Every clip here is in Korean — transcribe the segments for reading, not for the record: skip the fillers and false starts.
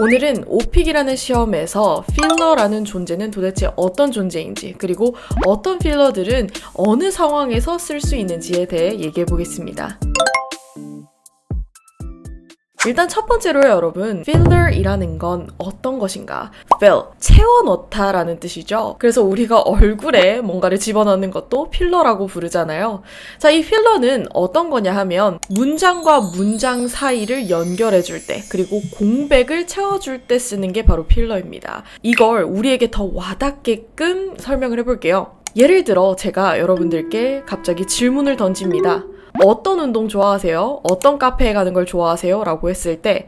오늘은 오픽이라는 시험에서 필러라는 존재는 도대체 어떤 존재인지, 그리고 어떤 필러들은 어느 상황에서 쓸 수 있는지에 대해 얘기해 보겠습니다. 일단 첫 번째로요, 여러분. filler이라는 건 어떤 것인가? fill, 채워넣다 라는 뜻이죠. 그래서 우리가 얼굴에 뭔가를 집어넣는 것도 필러라고 부르잖아요. 자, 이 필러는 어떤 거냐 하면 문장과 문장 사이를 연결해 줄 때, 그리고 공백을 채워줄 때 쓰는 게 바로 필러입니다. 이걸 우리에게 더 와닿게끔 설명을 해볼게요. 예를 들어 제가 여러분들께 갑자기 질문을 던집니다. 어떤 운동 좋아하세요? 어떤 카페에 가는 걸 좋아하세요? 라고 했을 때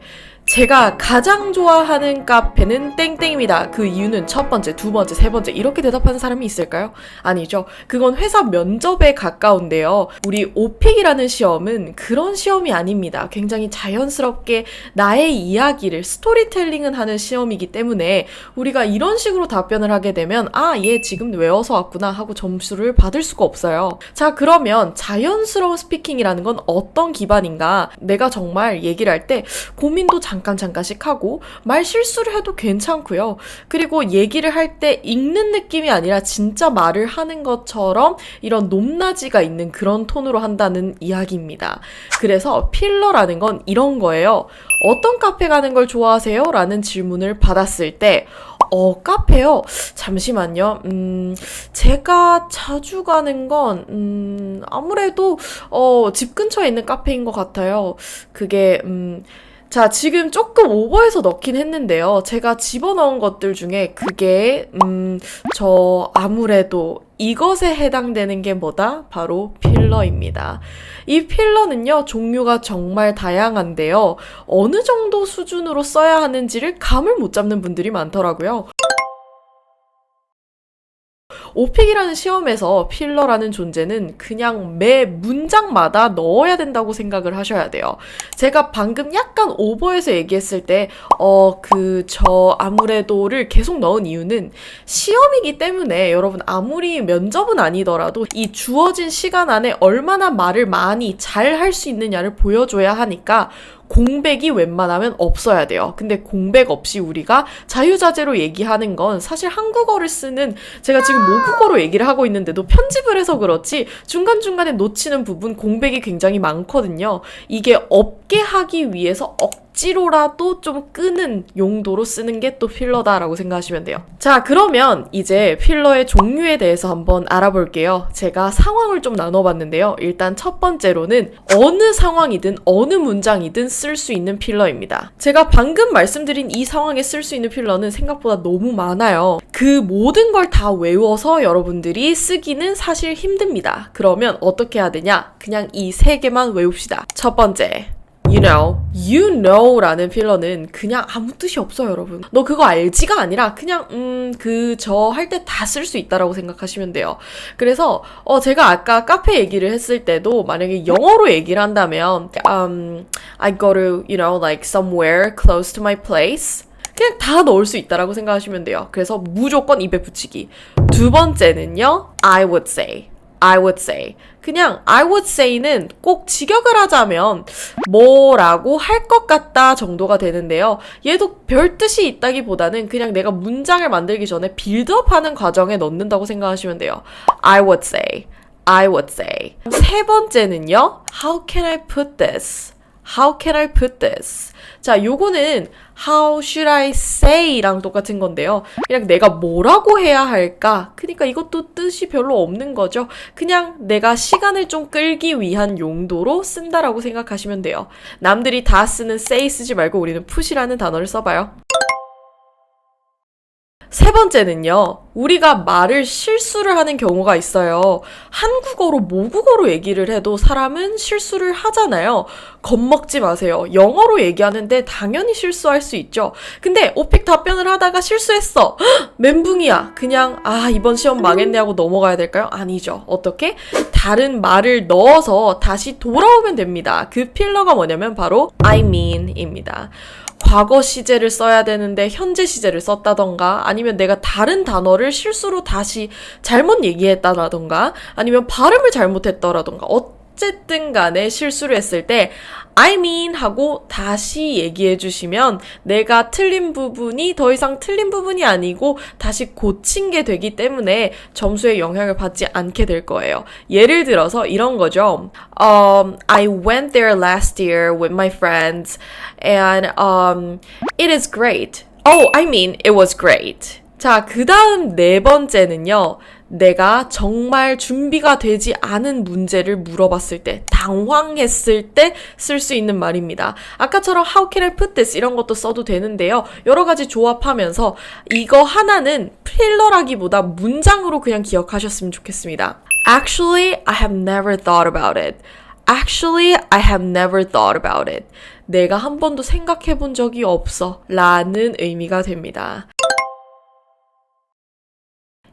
제가 가장 좋아하는 카페는 땡땡입니다. 그 이유는 첫 번째, 두 번째, 세 번째 이렇게 대답하는 사람이 있을까요? 아니죠. 그건 회사 면접에 가까운데요. 우리 오픽이라는 시험은 그런 시험이 아닙니다. 굉장히 자연스럽게 나의 이야기를 스토리텔링은 하는 시험이기 때문에 우리가 이런 식으로 답변을 하게 되면 얘 지금 외워서 왔구나 하고 점수를 받을 수가 없어요. 자, 그러면 자연스러운 스피킹이라는 건 어떤 기반인가? 내가 정말 얘기를 할 때 고민도 잠깐씩 하고 말 실수를 해도 괜찮고요. 그리고 얘기를 할 때 읽는 느낌이 아니라 진짜 말을 하는 것처럼 이런 높낮이가 있는 그런 톤으로 한다는 이야기입니다. 그래서 필러라는 건 이런 거예요. 어떤 카페 가는 걸 좋아하세요? 라는 질문을 받았을 때 카페요? 잠시만요. 제가 자주 가는 건 아무래도 집 근처에 있는 카페인 것 같아요. 그게 자, 지금 조금 오버해서 넣긴 했는데요. 제가 집어넣은 것들 중에 그게 저 아무래도 이것에 해당되는 게 뭐다? 바로 필러입니다. 이 필러는요, 종류가 정말 다양한데요. 어느 정도 수준으로 써야 하는지를 감을 못 잡는 분들이 많더라고요. 오픽이라는 시험에서 필러라는 존재는 그냥 매 문장마다 넣어야 된다고 생각을 하셔야 돼요. 제가 방금 약간 오버해서 얘기했을 때 아무래도를 계속 넣은 이유는 시험이기 때문에 여러분 아무리 면접은 아니더라도 이 주어진 시간 안에 얼마나 말을 많이 잘 할 수 있느냐를 보여줘야 하니까 공백이 웬만하면 없어야 돼요. 근데 공백 없이 우리가 자유자재로 얘기하는 건 사실 한국어를 쓰는, 제가 지금 모국어로 얘기를 하고 있는데도 편집을 해서 그렇지 중간중간에 놓치는 부분 공백이 굉장히 많거든요. 이게 없게 하기 위해서 억지로라도 좀 끄는 용도로 쓰는 게 또 필러다라고 생각하시면 돼요. 자, 그러면 이제 필러의 종류에 대해서 한번 알아볼게요. 제가 상황을 좀 나눠봤는데요. 일단 첫 번째로는 어느 상황이든 어느 문장이든 쓸 수 있는 필러입니다. 제가 방금 말씀드린 이 상황에 쓸 수 있는 필러는 생각보다 너무 많아요. 그 모든 걸 다 외워서 여러분들이 쓰기는 사실 힘듭니다. 그러면 어떻게 해야 되냐? 그냥 이 세 개만 외웁시다. 첫 번째, you know 라는 필러는 그냥 아무 뜻이 없어요, 여러분. 너 그거 알지가 아니라 그냥 저 할 때 다 쓸 수 있다라고 생각하시면 돼요. 그래서 제가 아까 카페 얘기를 했을 때도 만약에 영어로 얘기를 한다면 I go to, like somewhere close to my place. 그냥 다 넣을 수 있다라고 생각하시면 돼요. 그래서 무조건 입에 붙이기. 두 번째는요, I would say. 그냥 I would say는 꼭 직역을 하자면 뭐라고 할 것 같다 정도가 되는데요. 얘도 별 뜻이 있다기보다는 그냥 내가 문장을 만들기 전에 빌드업하는 과정에 넣는다고 생각하시면 돼요. I would say. 세 번째는요, How can I put this? 자, 요거는 How should I say랑 똑같은 건데요. 그냥 내가 뭐라고 해야 할까? 그러니까 이것도 뜻이 별로 없는 거죠. 그냥 내가 시간을 좀 끌기 위한 용도로 쓴다라고 생각하시면 돼요. 남들이 다 쓰는 say 쓰지 말고 우리는 put이라는 단어를 써봐요. 세 번째는요, 우리가 말을 실수를 하는 경우가 있어요. 한국어로 모국어로 얘기를 해도 사람은 실수를 하잖아요. 겁먹지 마세요. 영어로 얘기하는데 당연히 실수할 수 있죠. 근데 오픽 답변을 하다가 실수했어. 헉, 멘붕이야. 그냥 이번 시험 망했네 하고 넘어가야 될까요? 아니죠. 어떻게? 다른 말을 넣어서 다시 돌아오면 됩니다. 그 필러가 뭐냐면 바로 I mean입니다. 과거 시제를 써야 되는데 현재 시제를 썼다던가, 아니면 내가 다른 단어를 실수로 다시 잘못 얘기했다라던가, 아니면 발음을 잘못했더라던가, 어쨌든 간에 실수를 했을 때 I mean 하고 다시 얘기해 주시면 내가 틀린 부분이 더 이상 틀린 부분이 아니고 다시 고친 게 되기 때문에 점수에 영향을 받지 않게 될 거예요. 예를 들어서 이런 거죠. I went there last year with my friends and it is great. Oh, I mean it was great. 자, 그 다음 네 번째는요. 내가 정말 준비가 되지 않은 문제를 물어봤을 때, 당황했을 때 쓸 수 있는 말입니다. 아까처럼 how can I put this 이런 것도 써도 되는데요. 여러 가지 조합하면서 이거 하나는 필러라기보다 문장으로 그냥 기억하셨으면 좋겠습니다. Actually, I have never thought about it. Actually, I have never thought about it. 내가 한 번도 생각해 본 적이 없어 라는 의미가 됩니다.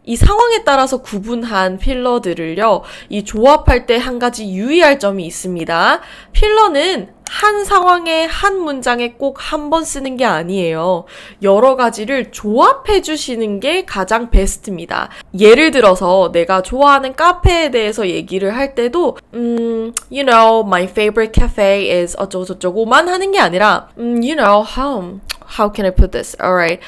이 상황에 따라서 구분한 필러들을요, 이 조합할 때 한 가지 유의할 점이 있습니다. 필러는 한 상황에 한 문장에 꼭 한 번 쓰는 게 아니에요. 여러 가지를 조합해 주시는 게 가장 베스트입니다. 예를 들어서 내가 좋아하는 카페에 대해서 얘기를 할 때도 you know, my favorite cafe is 어쩌고저쩌고만 하는 게 아니라 you know, how can I put this? Alright.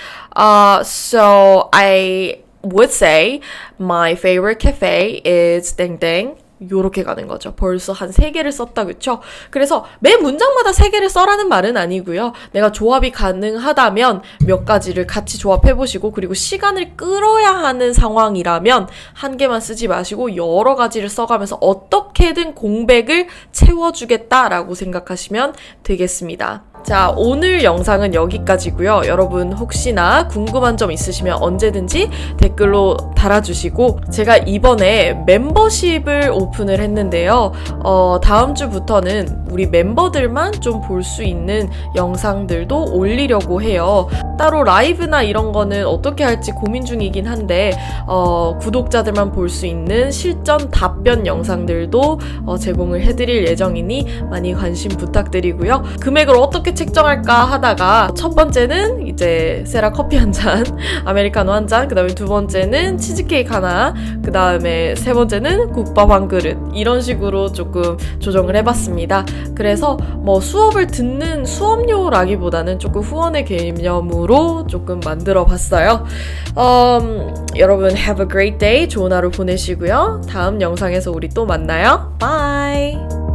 So I would say my favorite cafe is 땡땡 요렇게 가는 거죠. 벌써 한 3개를 썼다 그쵸? 그래서 매 문장마다 3개를 써라는 말은 아니고요. 내가 조합이 가능하다면 몇 가지를 같이 조합해보시고 그리고 시간을 끌어야 하는 상황이라면 한 개만 쓰지 마시고 여러 가지를 써가면서 어떻게든 공백을 채워주겠다라고 생각하시면 되겠습니다. 자, 오늘 영상은 여기까지고요. 여러분 혹시나 궁금한 점 있으시면 언제든지 댓글로 달아주시고 제가 이번에 멤버십을 오픈을 했는데요. 다음 주부터는 우리 멤버들만 좀 볼 수 있는 영상들도 올리려고 해요. 따로 라이브나 이런 거는 어떻게 할지 고민 중이긴 한데 구독자들만 볼 수 있는 실전 답변 영상들도 제공을 해드릴 예정이니 많이 관심 부탁드리고요. 금액을 어떻게 책정할까 하다가 첫 번째는 이제 세라 커피 한 잔, 아메리카노 한 잔, 그 다음에 두 번째는 치즈케이크 하나, 그 다음에 세 번째는 국밥 한 그릇 이런 식으로 조금 조정을 해봤습니다. 그래서 뭐 수업을 듣는 수업료라기보다는 조금 후원의 개념으로 조금 만들어 봤어요. 여러분 have a great day. 좋은 하루 보내시고요. 다음 영상에서 우리 또 만나요. Bye!